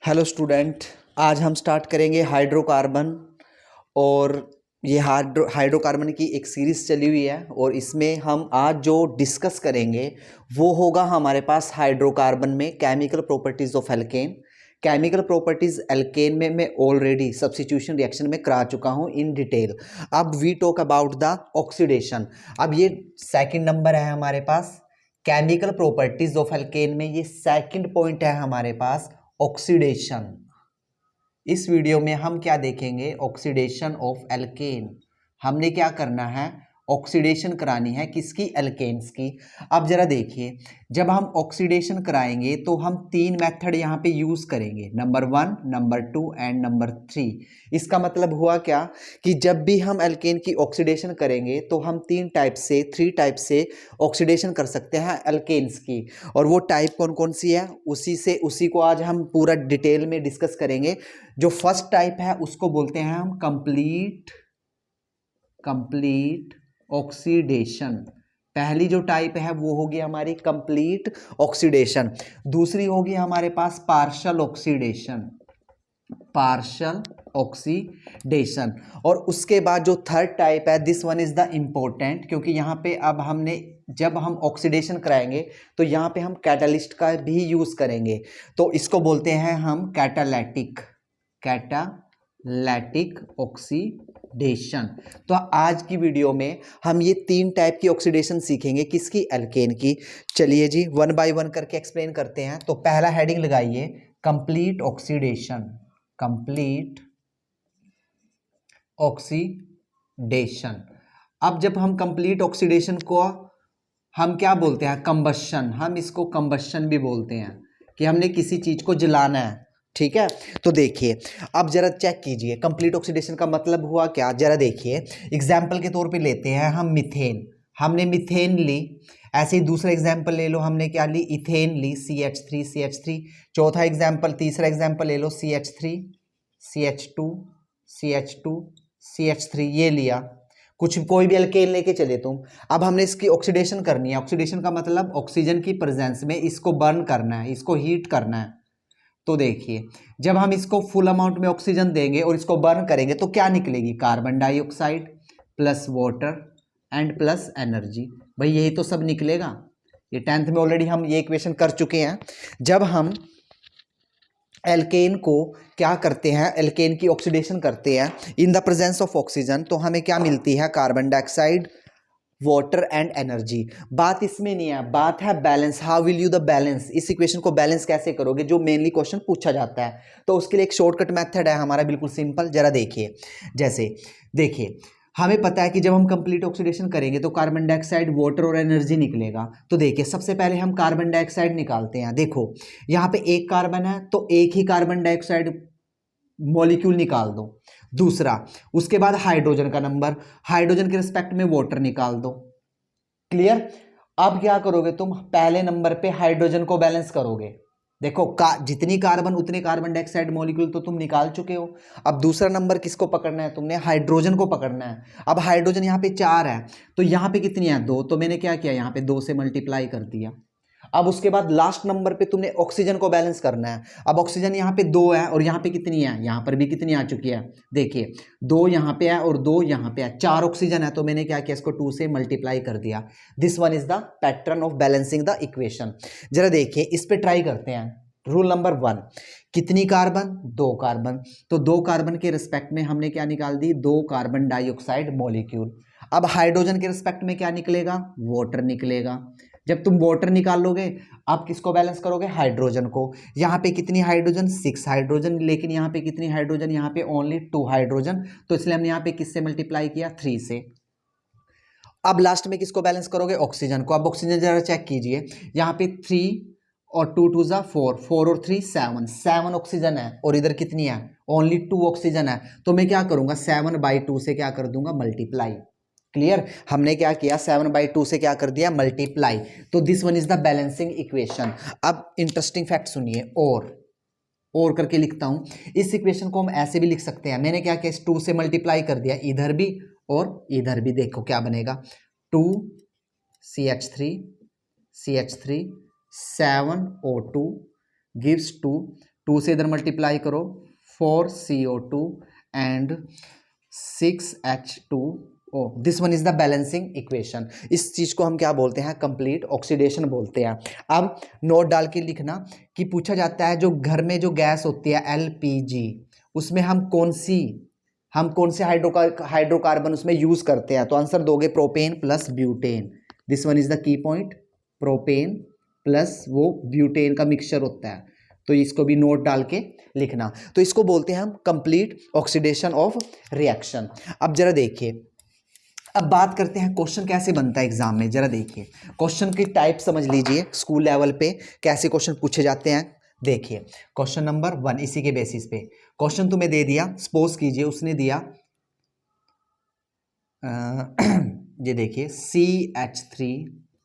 Hello student, आज हम start करेंगे हाइड्रोकार्बन। और ये हाइड्रोकार्बन की एक सीरीज़ चली हुई है और इसमें हम आज जो डिस्कस करेंगे वो होगा हमारे पास हाइड्रोकार्बन में chemical properties of alkane. Chemical properties alkane में मैं ऑलरेडी सब्स्टिट्यूशन रिएक्शन में करा चुका हूँ इन डिटेल। अब we talk about the oxidation. अब ये सेकंड नंबर है हमारे पास केमिकल प्रॉपर्टीज़ ऑफ एल्केन में, ये सेकंड पॉइंट है हमारे पास ऑक्सीडेशन। इस वीडियो में हम क्या देखेंगे? Oxidation of alkene. हमने क्या करना है? ऑक्सीडेशन करानी है किसकी? एल्केन्स की। अब जरा देखिए, जब हम ऑक्सीडेशन कराएंगे तो हम तीन मेथड यहाँ पे यूज करेंगे, नंबर 1, नंबर 2 एंड नंबर 3। इसका मतलब हुआ क्या कि जब भी हम एल्केन की ऑक्सीडेशन करेंगे तो हम थ्री टाइप से ऑक्सीडेशन कर सकते हैं एल्केन्स की। और वो टाइप कौन कौन सी है उसी को आज हम पूरा डिटेल में डिस्कस करेंगे। जो फर्स्ट टाइप है उसको बोलते हैं हम कंप्लीट ऑक्सीडेशन। पहली जो टाइप है वो होगी हमारी कंप्लीट ऑक्सीडेशन। दूसरी होगी हमारे पास पार्शियल ऑक्सीडेशन। और उसके बाद जो थर्ड टाइप है, this one is the important, क्योंकि यहाँ पे अब हमने जब हम ऑक्सीडेशन कराएंगे तो यहाँ पे हम कैटालिस्ट का भी यूज करेंगे, तो इसको बोलते हैं हम कैटालैटिक ऑक्सीडेशन। तो आज की वीडियो में हम ये तीन टाइप की ऑक्सीडेशन सीखेंगे किसकी? एल्केन की। चलिए जी, वन बाय वन करके एक्सप्लेन करते हैं। तो पहला हेडिंग लगाइए, कंप्लीट ऑक्सीडेशन। अब जब हम कंप्लीट ऑक्सीडेशन को हम क्या बोलते हैं? कंबशन। हम इसको कंबशन भी बोलते हैं कि हमने किसी चीज को जलाना है, ठीक है। तो देखिए, अब जरा चेक कीजिए कंप्लीट ऑक्सीडेशन का मतलब हुआ क्या। जरा देखिए, एग्जाम्पल के तौर पे लेते हैं हम मीथेन। हमने मीथेन ली, ऐसे ही दूसरा एग्जाम्पल ले लो, हमने क्या ली? इथेन ली, CH3। चौथा एग्जाम्पल, तीसरा एग्जाम्पल ले लो, CH3 CH2 ये लिया। कोई भी अल्केन लेके चले तुम। अब हमने इसकी ऑक्सीडेशन करनी है। ऑक्सीडेशन का मतलब ऑक्सीजन की प्रेजेंस में इसको बर्न करना है, इसको हीट करना है। तो देखिए, जब हम इसको फुल अमाउंट में ऑक्सीजन देंगे और इसको बर्न करेंगे तो क्या निकलेगी? Carbon dioxide plus water and plus energy. भाई यही तो सब निकलेगा। ये 10th में ऑलरेडी हम ये इक्वेशन कर चुके हैं। जब हम एल्केन को क्या करते हैं, एल्केन की ऑक्सीडेशन करते हैं in the presence of oxygen, तो हमें क्या मिलती है? Carbon dioxide, water and energy. बात इसमें नहीं है, बात है balance. How will you the balance? इस इक्वेशन को बैलेंस कैसे करोगे, जो मेनली क्वेश्चन पूछा जाता है। तो उसके लिए एक शॉर्टकट मेथड है हमारा, बिल्कुल सिंपल। जरा देखिए, जैसे देखिए, हमें पता है कि जब हम कंप्लीट ऑक्सीडेशन करेंगे तो कार्बन डाइऑक्साइड, वाटर और एनर्जी निकलेगा। तो देखिए, सबसे पहले हम कार्बन डाइऑक्साइड निकालते हैं। देखो, यहाँ पे एक कार्बन है तो एक ही कार्बन डाइऑक्साइड मॉलिक्यूल निकाल दो। दूसरा, उसके बाद हाइड्रोजन का नंबर, हाइड्रोजन के रिस्पेक्ट में वाटर निकाल दो। क्लियर? अब क्या करोगे तुम? पहले नंबर पे हाइड्रोजन को बैलेंस करोगे। देखो, जितनी कार्बन उतने कार्बन डाइऑक्साइड मॉलिक्यूल तो तुम निकाल चुके हो। अब दूसरा नंबर किसको पकड़ना है? तुमने हाइड्रोजन को पकड़ना है। अब हाइड्रोजन यहाँ पे 4 है तो यहाँ पे कितनी है? 2। तो मैंने क्या किया? यहाँ पे 2 से मल्टीप्लाई कर दिया। अब उसके बाद लास्ट नंबर पे तुमने ऑक्सीजन को बैलेंस करना है। अब ऑक्सीजन यहाँ पे 2 है और यहाँ पे कितनी है? यहाँ पर भी कितनी आ चुकी है? देखिए, 2 यहाँ पे है और 2 यहाँ पे है, 4 ऑक्सीजन है। तो मैंने क्या किया? इसको 2 से मल्टीप्लाई कर दिया। This one is the pattern of balancing the equation. जरा देखिए, इस पे ट्राई करते हैं। रूल नंबर 1, कितनी कार्बन? 2 कार्बन। तो 2 कार्बन के रिस्पेक्ट में हमने क्या निकाल दी? 2 कार्बन डाइऑक्साइड मॉलिक्यूल। अब हाइड्रोजन के रिस्पेक्ट में क्या निकलेगा? वाटर निकलेगा। जब तुम वाटर निकाल लोगे, आप किसको बैलेंस करोगे? हाइड्रोजन को। यहाँ पे कितनी हाइड्रोजन? 6 हाइड्रोजन। लेकिन यहाँ पे कितनी हाइड्रोजन? यहाँ पे ओनली 2 हाइड्रोजन। तो इसलिए हमने यहाँ पे किससे मल्टीप्लाई किया? 3 से। अब लास्ट में किसको बैलेंस करोगे? ऑक्सीजन को। अब ऑक्सीजन जरा चेक कीजिए, यहाँ पे 3 और 2 2 जा 4, 4 और 3 7 ऑक्सीजन है और इधर कितनी है? ओनली 2 ऑक्सीजन है। तो मैं क्या करूंगा? 7/2 से क्या कर दूंगा? मल्टीप्लाई। क्लियर? हमने क्या किया? 7/2 से क्या कर दिया? मल्टीप्लाई। तो this one is the balancing equation. अब इंटरेस्टिंग फैक्ट सुनिए, और करके लिखता हूं। इस इक्वेशन को हम ऐसे भी लिख सकते हैं। मैंने क्या किया? इस 2 से मल्टीप्लाई कर दिया, इधर भी और इधर भी। देखो क्या बनेगा? 2 CH3 7O2 गिव्स 2 2 से इधर मल्टीप्लाई करो 4CO2 and 6H2O। This one is the balancing equation. इस चीज को हम क्या बोलते हैं? कंप्लीट ऑक्सीडेशन बोलते हैं। अब नोट डाल के लिखना कि पूछा जाता है जो घर में जो गैस होती है LPG, उसमें हम कौन से हाइड्रोकार्बन उसमें यूज करते हैं? तो आंसर दोगे propane plus butane. This one is the key point, propane plus वो ब्यूटेन का मिक्सचर होता है, तो इसको भी नोट डाल के लिखना। तो इसको बोलते हैं हम कंप्लीट ऑक्सीडेशन ऑफ रिएक्शन। अब जरा देखिए, अब बात करते हैं क्वेश्चन कैसे बनता है एग्जाम में। जरा देखिए क्वेश्चन की टाइप समझ लीजिए, स्कूल लेवल पे कैसे क्वेश्चन पूछे जाते हैं। देखिए क्वेश्चन नंबर 1 इसी के बेसिस पे क्वेश्चन तुम्हें दे दिया। सपोज कीजिए उसने दिया ये देखिए CH3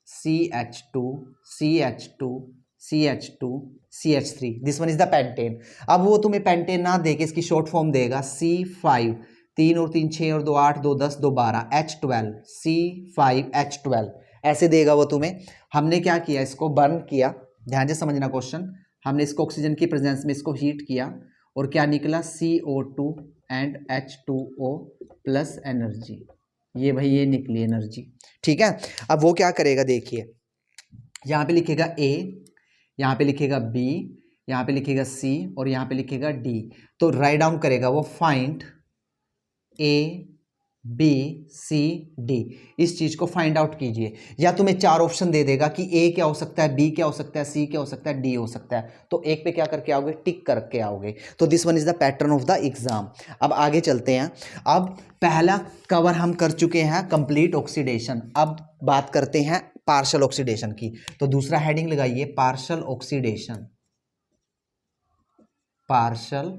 CH2 CH2 CH2 CH3, this one is the pentane. अब वो तुम्हें पेंटेन ना देके इसकी शॉर्ट फॉर्म देगा C5, 3 और 3 6 और 2 8 2 10 2 12 H12 C5H12 ऐसे देगा वो तुम्हें। हमने क्या किया, इसको बर्न किया, ध्यान से समझना क्वेश्चन। हमने इसको ऑक्सीजन की प्रेजेंस में इसको हीट किया और क्या निकला CO2 and H2O plus energy, ये भाई ये निकली एनर्जी। ठीक है, अब वो क्या करेगा देखिए, यहाँ पे लिखेगा A, यहाँ पे लिखेगा B, यहाँ पे लिखेगा C और यहाँ पे लिखेगा D। तो राइट डाउन करेगा वो find A B C D, इस चीज को फाइंड आउट कीजिए। या तुम्हें 4 ऑप्शन दे देगा कि A क्या हो सकता है, B क्या हो सकता है, C क्या हो सकता है, D हो सकता है। तो एक पे क्या करके आओगे, टिक करके आओगे। तो this one is the pattern of the exam. अब आगे चलते हैं। अब पहला कवर हम कर चुके हैं कंप्लीट ऑक्सीडेशन। अब बात करते हैं पार्शियल ऑक्सीडेशन की। तो दूसरा हेडिंग लगाइए पार्शियल ऑक्सीडेशन, पार्शियल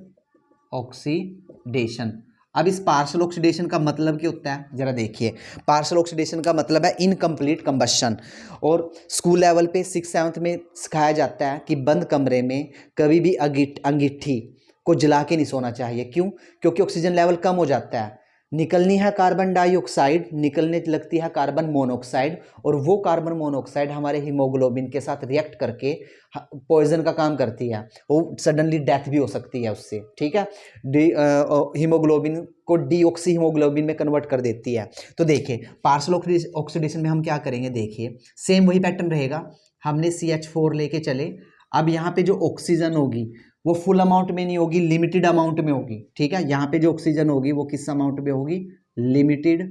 ऑक्सीडेशन। अब इस पार्शियल ऑक्सीडेशन का मतलब क्या होता है, जरा देखिए। पार्शियल ऑक्सीडेशन का मतलब है इनकम्प्लीट कंबशन। और स्कूल लेवल पे 6th-7th में सिखाया जाता है कि बंद कमरे में कभी भी अंगीठी को जला के नहीं सोना चाहिए। क्यों? क्योंकि ऑक्सीजन लेवल कम हो जाता है, निकलनी है कार्बन डाइऑक्साइड, निकलने लगती है कार्बन मोनोऑक्साइड, और वो कार्बन मोनोऑक्साइड हमारे हीमोग्लोबिन के साथ रिएक्ट करके पॉइजन का काम करती है, वो सडनली डेथ भी हो सकती है उससे। ठीक है, हीमोग्लोबिन को डीऑक्सी हीमोग्लोबिन में कन्वर्ट कर देती है। तो देखिए पार्शियल ऑक्सीडेशन में हम क्या करेंगे, देखिए सेम वही पैटर्न रहेगा। हमने CH4 लेके चले। अब यहाँ पे जो ऑक्सीजन होगी वो फुल अमाउंट में नहीं होगी, लिमिटेड अमाउंट में होगी। ठीक है, यहाँ पे जो ऑक्सीजन होगी वो किस अमाउंट में होगी, लिमिटेड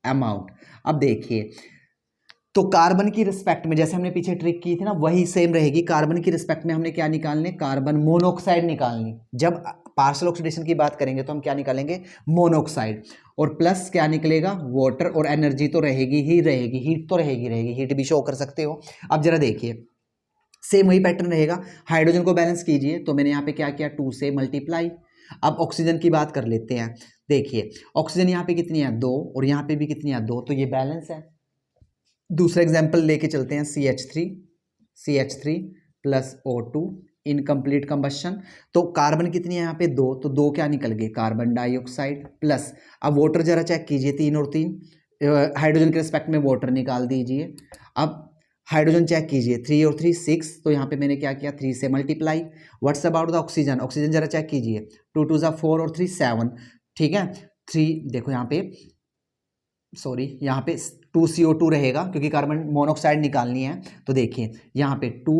अमाउंट। अब देखिए तो कार्बन की रिस्पेक्ट में जैसे हमने पीछे ट्रिक की थी ना, वही सेम रहेगी। कार्बन की रिस्पेक्ट में हमने क्या निकालने, कार्बन मोनोऑक्साइड निकालनी। जब पार्शियल ऑक्सीडेशन की बात करेंगे तो हम क्या निकालेंगे, मोनोऑक्साइड, और प्लस क्या निकलेगा, वाटर, और एनर्जी तो रहेगी ही रहेगी, हीट तो रहेगी, हीट भी शो कर सकते हो। अब जरा देखिए सेम वही पैटर्न रहेगा। हाइड्रोजन को बैलेंस कीजिए, तो मैंने यहाँ पे क्या किया, 2 से मल्टीप्लाई। अब ऑक्सीजन की बात कर लेते हैं। देखिए ऑक्सीजन यहाँ पे कितनी है, 2, और यहाँ पे भी कितनी है, 2, तो ये बैलेंस है। दूसरा एग्जाम्पल लेके चलते हैं, CH3 plus O2 incomplete combustion. तो कार्बन कितनी है यहाँ पे, 2, तो 2 क्या निकल गए, कार्बन डाइऑक्साइड प्लस। अब वाटर जरा चेक कीजिए, 3 और 3, हाइड्रोजन के रिस्पेक्ट में वाटर निकाल दीजिए। अब हाइड्रोजन चेक कीजिए, 3 और 3 6, तो यहाँ पे मैंने क्या किया, 3 से multiply. What's about the oxygen, oxygen जरा चेक कीजिए, 2 2 4 और 3 7। ठीक है, 3 देखो यहाँ पे, सॉरी यहाँ पे 2CO2 रहेगा क्योंकि कार्बन मोनोऑक्साइड निकालनी है। तो देखिए यहाँ पे 2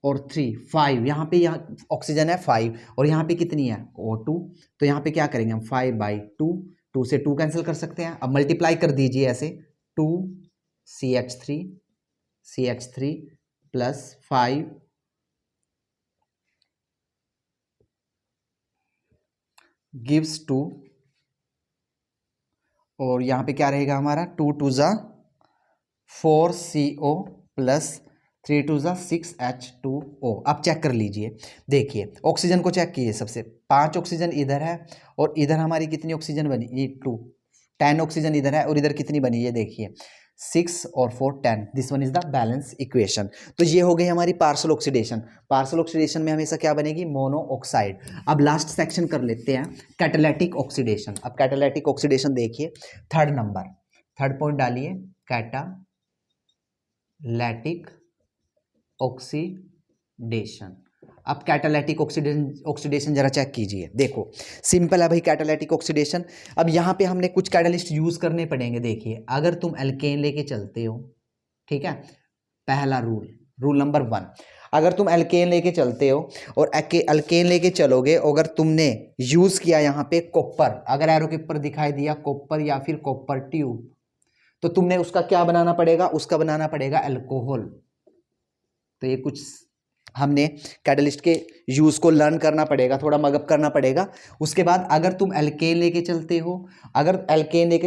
और 3 5, यहाँ पे यहाँ ऑक्सीजन है 5, और यहाँ पे कितनी है, O2। तो यहाँ पे क्या करेंगे हम, 5/2, 2 से 2 कैंसिल कर सकते हैं। अब मल्टीप्लाई कर दीजिए ऐसे, 2 CH3 प्लस 5 गिव्स 2, और यहाँ पे क्या रहेगा हमारा, 2 2 4CO प्लस 3 2 6H2O। अब चेक कर लीजिए, देखिए ऑक्सीजन को चेक कीजिए। सबसे 5 ऑक्सीजन इधर है, और इधर हमारी कितनी ऑक्सीजन बनी, ये 2, 10 ऑक्सीजन इधर है, और इधर कितनी बनी, ये देखिए 6 और 4 10। This one is the balance equation. तो ये हो गई हमारी पार्शियल ऑक्सीडेशन। पार्शियल ऑक्सीडेशन में हमेशा क्या बनेगी, मोनोऑक्साइड। अब लास्ट सेक्शन कर लेते हैं, कैटालिटिक ऑक्सीडेशन। अब कैटालिटिक ऑक्सीडेशन देखिए, 3rd नंबर, 3rd पॉइंट डालिए, कैटालिटिक ऑक्सीडेशन। अब कैटालिटिक ऑक्सीडेशन जरा चेक कीजिए, देखो सिंपल है भाई कैटालिटिक ऑक्सीडेशन। अब यहाँ पे हमने कुछ कैटलिस्ट यूज करने पड़ेंगे। देखिए अगर तुम एल्केन लेके चलते हो, ठीक है, पहला रूल नंबर 1, अगर तुम एल्केन लेके चलते हो और एल्केन लेके चलोगे, अगर तुमने यूज किया यहाँ पे कॉपर, अगर एरो के ऊपर दिखाई दिया कॉपर या फिर कॉपर ट्यूब, तो तुमने उसका क्या बनाना पड़ेगा, उसका बनाना पड़ेगा अल्कोहल। तो ये कुछ हमने कैटलिस्ट के यूज को लर्न करना पड़ेगा, थोड़ा मगअप करना पड़ेगा। उसके बाद अगर तुम एल्केन लेके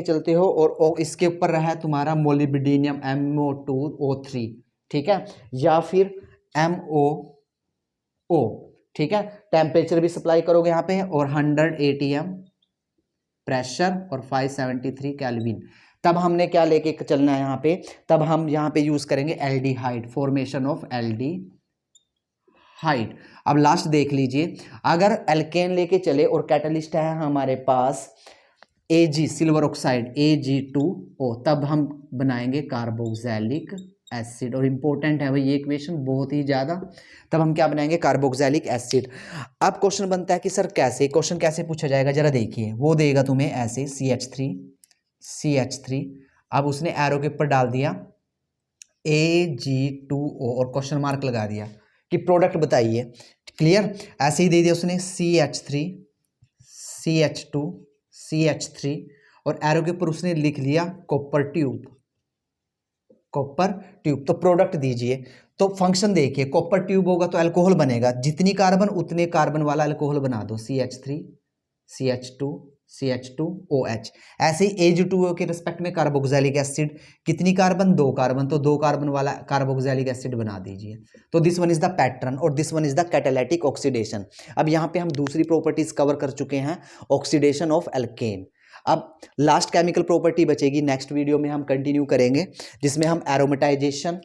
चलते हो, और इसके ऊपर रहा है तुम्हारा मोलिब्डेनम MO2O3, ठीक है, या फिर MOO, ठीक है, टेम्परेचर भी सप्लाई करोगे यहाँ पे और 100 ATM प्रेशर और 573 केल्विन, तब हमने क्या लेके चलना है यहाँ पे, तब हम यहाँ पे यूज करेंगे एल्डिहाइड, फॉर्मेशन ऑफ एल्डिहाइड। अब लास्ट देख लीजिए, अगर एल्केन लेके चले और कैटलिस्ट है हमारे पास Ag सिल्वर ऑक्साइड Ag2O, तब हम बनाएंगे कार्बोक्सिलिक एसिड। और इंपॉर्टेंट है भाई ये इक्वेशन बहुत ही ज्यादा, तब हम क्या बनाएंगे, कार्बोक्सिलिक एसिड। अब क्वेश्चन बनता है कि सर कैसे, क्वेश्चन कैसे पूछा जाएगा, जरा देखिए, वो देगा तुम्हें ऐसे CH3, अब उसने एरो के ऊपर डाल दिया Ag2O और क्वेश्चन मार्क लगा दिया कि प्रोडक्ट बताइए, क्लियर, ऐसे ही दे दिया उसने CH3, CH2, CH3 और एरो के ऊपर उसने लिख लिया कॉपर ट्यूब, तो प्रोडक्ट दीजिए। तो फंक्शन देखिए, कॉपर ट्यूब होगा तो अल्कोहल बनेगा, जितनी कार्बन उतने कार्बन वाला अल्कोहल बना दो, CH3, CH2, CH2OH। ऐसे ही Ag2O के रिस्पेक्ट में कार्बोक्सिलिक एसिड, कितनी कार्बन, 2 कार्बन, तो 2 कार्बन वाला कार्बोक्सिलिक एसिड बना दीजिए। तो this one is the pattern और this one is the catalytic oxidation. अब यहाँ पे हम दूसरी प्रॉपर्टीज कवर कर चुके हैं, ऑक्सीडेशन ऑफ एल्केन। अब लास्ट केमिकल प्रॉपर्टी बचेगी, नेक्स्ट वीडियो में हम कंटिन्यू करेंगे, जिसमें हम एरोमेटाइजेशन,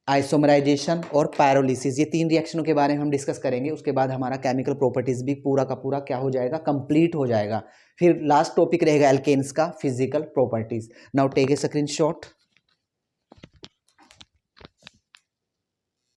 आइसोमराइजेशन और पायरोलिसिस, ये 3 रिएक्शनों के बारे में हम डिस्कस करेंगे। उसके बाद हमारा केमिकल प्रॉपर्टीज भी पूरा का पूरा क्या हो जाएगा, कंप्लीट हो जाएगा। फिर लास्ट टॉपिक रहेगा एल्केन्स का physical properties. Now take a screenshot.